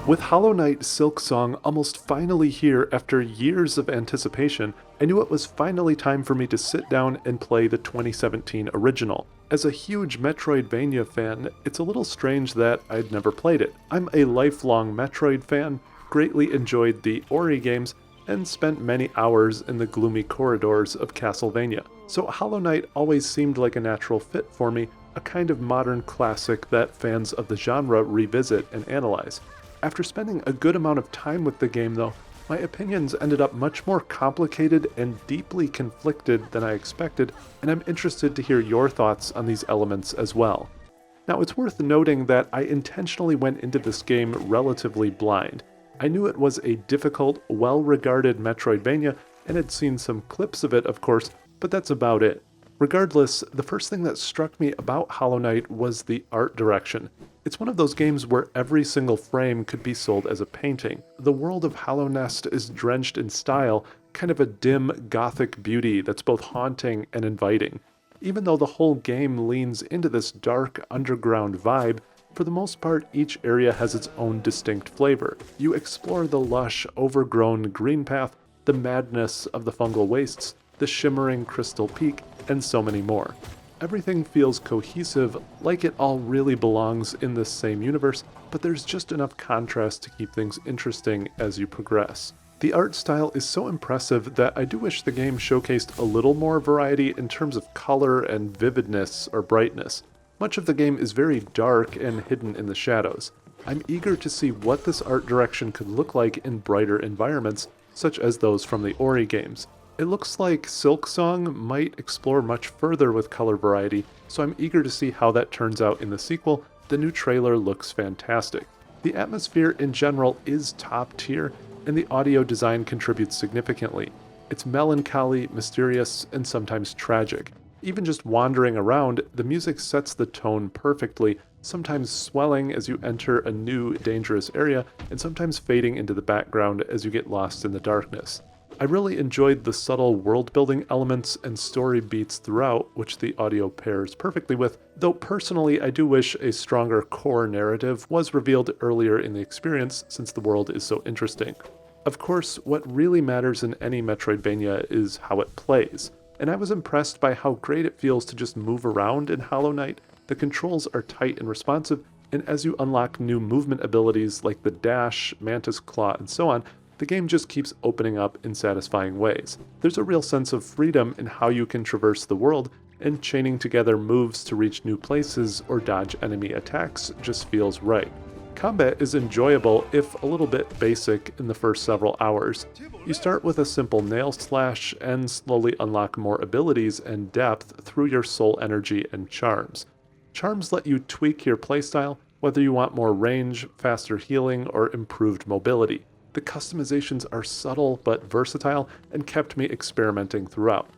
With Hollow Knight Silksong almost finally here after years of anticipation, I knew it was finally time for me to sit down and play the 2017 original. As a huge Metroidvania fan, it's a little strange that I'd never played it. I'm a lifelong Metroid fan, greatly enjoyed the Ori games, and spent many hours in the gloomy corridors of Castlevania. So Hollow Knight always seemed like a natural fit for me, a kind of modern classic that fans of the genre revisit and analyze. After spending a good amount of time with the game though, my opinions ended up much more complicated and deeply conflicted than I expected, and I'm interested to hear your thoughts on these elements as well. Now it's worth noting that I intentionally went into this game relatively blind. I knew it was a difficult, well-regarded Metroidvania, and had seen some clips of it of course, but that's about it. Regardless, the first thing that struck me about Hollow Knight was the art direction. It's one of those games where every single frame could be sold as a painting. The world of Hollow Nest is drenched in style, kind of a dim, gothic beauty that's both haunting and inviting. Even though the whole game leans into this dark, underground vibe, for the most part each area has its own distinct flavor. You explore the lush, overgrown green path, the madness of the fungal wastes, the shimmering crystal peak, and so many more. Everything feels cohesive, like it all really belongs in this same universe, but there's just enough contrast to keep things interesting as you progress. The art style is so impressive that I do wish the game showcased a little more variety in terms of color and vividness or brightness. Much of the game is very dark and hidden in the shadows. I'm eager to see what this art direction could look like in brighter environments, such as those from the Ori games. It looks like Silksong might explore much further with color variety, so I'm eager to see how that turns out in the sequel. The new trailer looks fantastic. The atmosphere in general is top tier, and the audio design contributes significantly. It's melancholy, mysterious, and sometimes tragic. Even just wandering around, the music sets the tone perfectly, sometimes swelling as you enter a new, dangerous area, and sometimes fading into the background as you get lost in the darkness. I really enjoyed the subtle world-building elements and story beats throughout, which the audio pairs perfectly with, though personally I do wish a stronger core narrative was revealed earlier in the experience since the world is so interesting. Of course, what really matters in any Metroidvania is how it plays, and I was impressed by how great it feels to just move around in Hollow Knight. The controls are tight and responsive, and as you unlock new movement abilities like the dash, mantis claw, and so on, the game just keeps opening up in satisfying ways. There's a real sense of freedom in how you can traverse the world, and chaining together moves to reach new places or dodge enemy attacks just feels right. Combat is enjoyable, if a little bit basic in the first several hours. You start with a simple nail slash and slowly unlock more abilities and depth through your soul energy and charms. Charms let you tweak your playstyle, whether you want more range, faster healing, or improved mobility. The customizations are subtle but versatile and kept me experimenting throughout.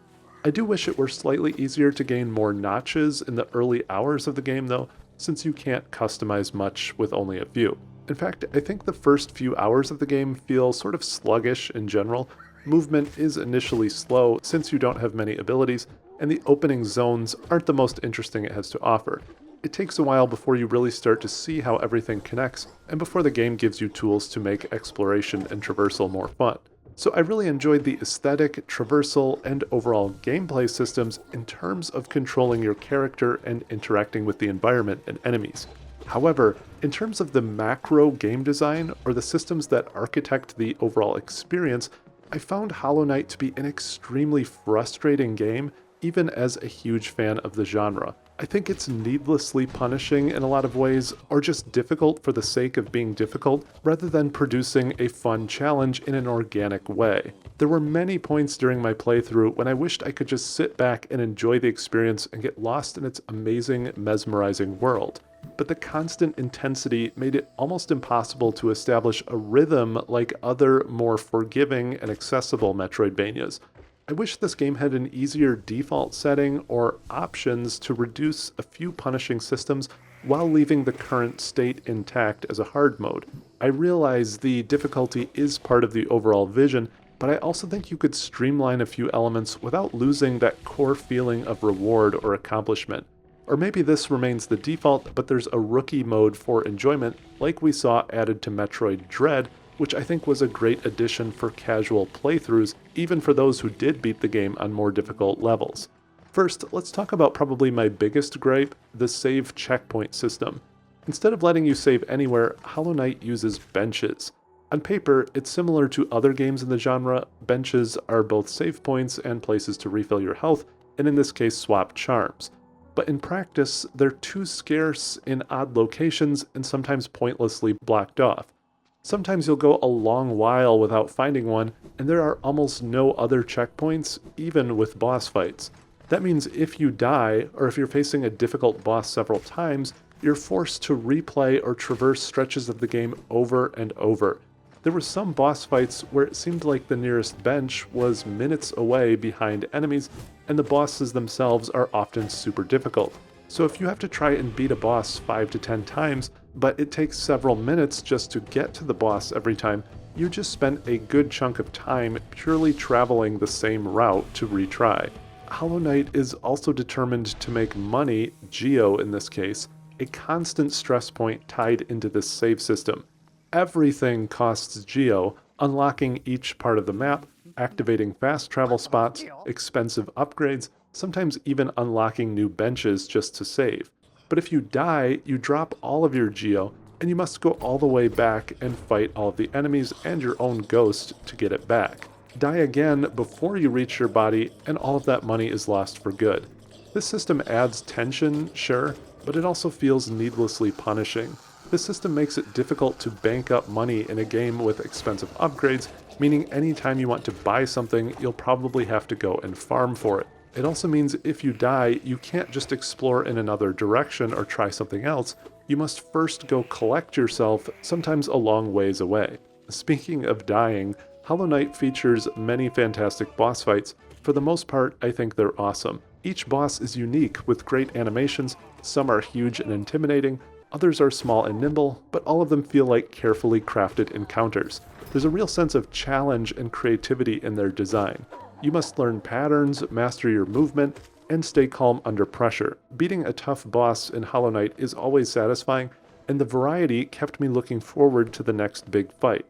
I do wish it were slightly easier to gain more notches in the early hours of the game though, since you can't customize much with only a few. In fact, I think the first few hours of the game feel sort of sluggish in general. Movement is initially slow since you don't have many abilities, and the opening zones aren't the most interesting it has to offer. It takes a while before you really start to see how everything connects, and before the game gives you tools to make exploration and traversal more fun. So I really enjoyed the aesthetic, traversal, and overall gameplay systems in terms of controlling your character and interacting with the environment and enemies. However, in terms of the macro game design, or the systems that architect the overall experience, I found Hollow Knight to be an extremely frustrating game, even as a huge fan of the genre. I think it's needlessly punishing in a lot of ways, or just difficult for the sake of being difficult, rather than producing a fun challenge in an organic way. There were many points during my playthrough when I wished I could just sit back and enjoy the experience and get lost in its amazing, mesmerizing world. But the constant intensity made it almost impossible to establish a rhythm like other, more forgiving and accessible Metroidvanias. I wish this game had an easier default setting or options to reduce a few punishing systems while leaving the current state intact as a hard mode. I realize the difficulty is part of the overall vision, but I also think you could streamline a few elements without losing that core feeling of reward or accomplishment. Or maybe this remains the default, but there's a rookie mode for enjoyment, like we saw added to Metroid Dread, which I think was a great addition for casual playthroughs, even for those who did beat the game on more difficult levels. First, let's talk about probably my biggest gripe, the save checkpoint system. Instead of letting you save anywhere, Hollow Knight uses benches. On paper, it's similar to other games in the genre. Benches are both save points and places to refill your health, and in this case swap charms. But in practice, they're too scarce in odd locations and sometimes pointlessly blocked off. Sometimes you'll go a long while without finding one, and there are almost no other checkpoints, even with boss fights. That means if you die, or if you're facing a difficult boss several times, you're forced to replay or traverse stretches of the game over and over. There were some boss fights where it seemed like the nearest bench was minutes away behind enemies, and the bosses themselves are often super difficult. So if you have to try and beat a boss 5 to 10 times, but it takes several minutes just to get to the boss every time, you just spent a good chunk of time purely traveling the same route to retry. Hollow Knight is also determined to make money, Geo in this case, a constant stress point tied into this save system. Everything costs Geo, unlocking each part of the map, activating fast travel spots, expensive upgrades, sometimes even unlocking new benches just to save. But if you die, you drop all of your Geo, and you must go all the way back and fight all of the enemies and your own ghost to get it back. Die again before you reach your body, and all of that money is lost for good. This system adds tension, sure, but it also feels needlessly punishing. This system makes it difficult to bank up money in a game with expensive upgrades, meaning anytime you want to buy something, you'll probably have to go and farm for it. It also means if you die, you can't just explore in another direction or try something else. You must first go collect yourself, sometimes a long ways away. Speaking of dying, Hollow Knight features many fantastic boss fights. For the most part, I think they're awesome. Each boss is unique with great animations, some are huge and intimidating, others are small and nimble, but all of them feel like carefully crafted encounters. There's a real sense of challenge and creativity in their design. You must learn patterns, master your movement, and stay calm under pressure. Beating a tough boss in Hollow Knight is always satisfying, and the variety kept me looking forward to the next big fight.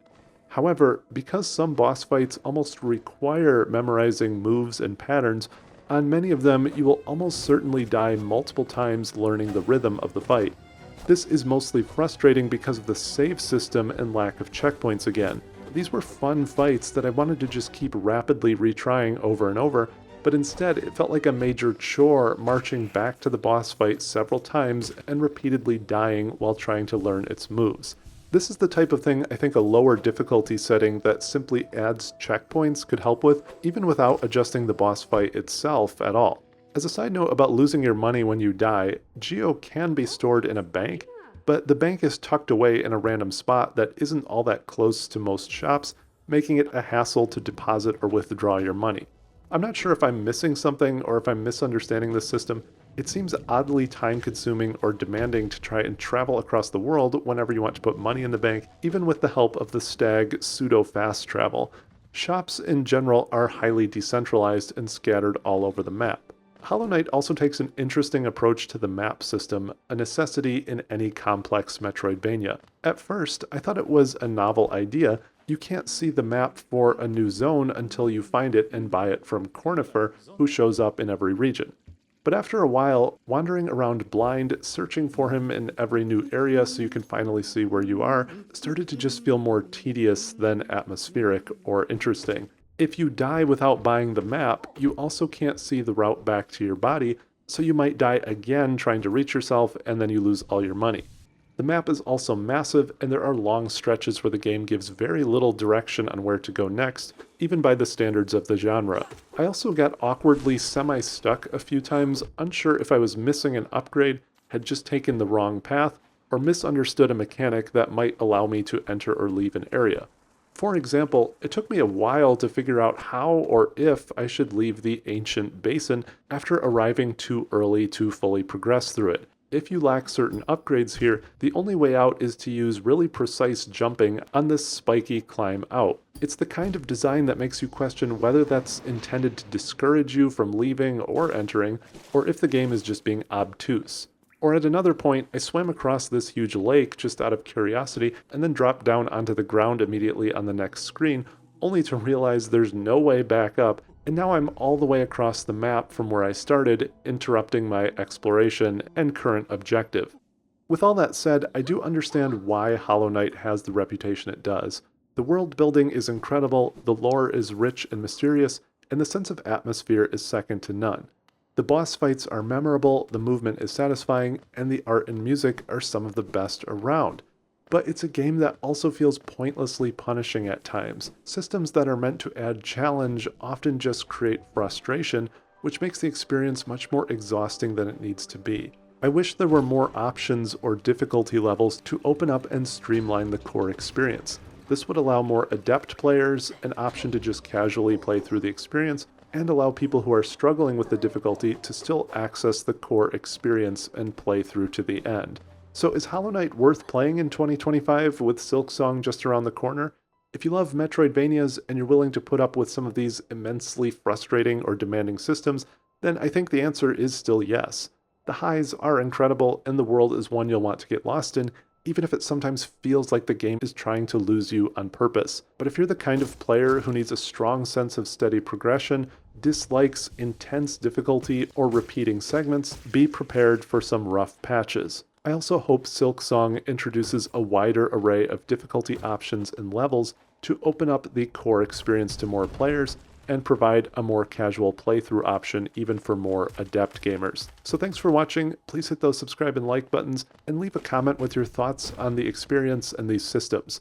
However, because some boss fights almost require memorizing moves and patterns, on many of them you will almost certainly die multiple times learning the rhythm of the fight. This is mostly frustrating because of the save system and lack of checkpoints again. These were fun fights that I wanted to just keep rapidly retrying over and over, but instead it felt like a major chore marching back to the boss fight several times and repeatedly dying while trying to learn its moves. This is the type of thing I think a lower difficulty setting that simply adds checkpoints could help with, even without adjusting the boss fight itself at all. As a side note about losing your money when you die, Geo can be stored in a bank, but the bank is tucked away in a random spot that isn't all that close to most shops, making it a hassle to deposit or withdraw your money. I'm not sure if I'm missing something or if I'm misunderstanding the system. It seems oddly time-consuming or demanding to try and travel across the world whenever you want to put money in the bank, even with the help of the stag pseudo-fast travel. Shops in general are highly decentralized and scattered all over the map. Hollow Knight also takes an interesting approach to the map system, a necessity in any complex Metroidvania. At first, I thought it was a novel idea. You can't see the map for a new zone until you find it and buy it from Cornifer, who shows up in every region. But after a while, wandering around blind, searching for him in every new area so you can finally see where you are, started to just feel more tedious than atmospheric or interesting. If you die without buying the map, you also can't see the route back to your body, so you might die again trying to reach yourself and then you lose all your money. The map is also massive, and there are long stretches where the game gives very little direction on where to go next, even by the standards of the genre. I also got awkwardly semi-stuck a few times, unsure if I was missing an upgrade, had just taken the wrong path, or misunderstood a mechanic that might allow me to enter or leave an area. For example, it took me a while to figure out how or if I should leave the ancient basin after arriving too early to fully progress through it. If you lack certain upgrades here, the only way out is to use really precise jumping on this spiky climb out. It's the kind of design that makes you question whether that's intended to discourage you from leaving or entering, or if the game is just being obtuse. Or at another point, I swam across this huge lake just out of curiosity and then dropped down onto the ground immediately on the next screen, only to realize there's no way back up, and now I'm all the way across the map from where I started, interrupting my exploration and current objective. With all that said, I do understand why Hollow Knight has the reputation it does. The world building is incredible, the lore is rich and mysterious, and the sense of atmosphere is second to none. The boss fights are memorable, the movement is satisfying, and the art and music are some of the best around. But it's a game that also feels pointlessly punishing at times. Systems that are meant to add challenge often just create frustration, which makes the experience much more exhausting than it needs to be. I wish there were more options or difficulty levels to open up and streamline the core experience. This would allow more adept players an option to just casually play through the experience, and allow people who are struggling with the difficulty to still access the core experience and play through to the end. So is Hollow Knight worth playing in 2025 with Silksong just around the corner? If you love Metroidvanias and you're willing to put up with some of these immensely frustrating or demanding systems, then I think the answer is still yes. The highs are incredible, and the world is one you'll want to get lost in, even if it sometimes feels like the game is trying to lose you on purpose. But if you're the kind of player who needs a strong sense of steady progression, dislikes intense difficulty, or repeating segments, be prepared for some rough patches. I also hope Silksong introduces a wider array of difficulty options and levels to open up the core experience to more players and provide a more casual playthrough option even for more adept gamers. So thanks for watching, please hit those subscribe and like buttons, and leave a comment with your thoughts on the experience and these systems.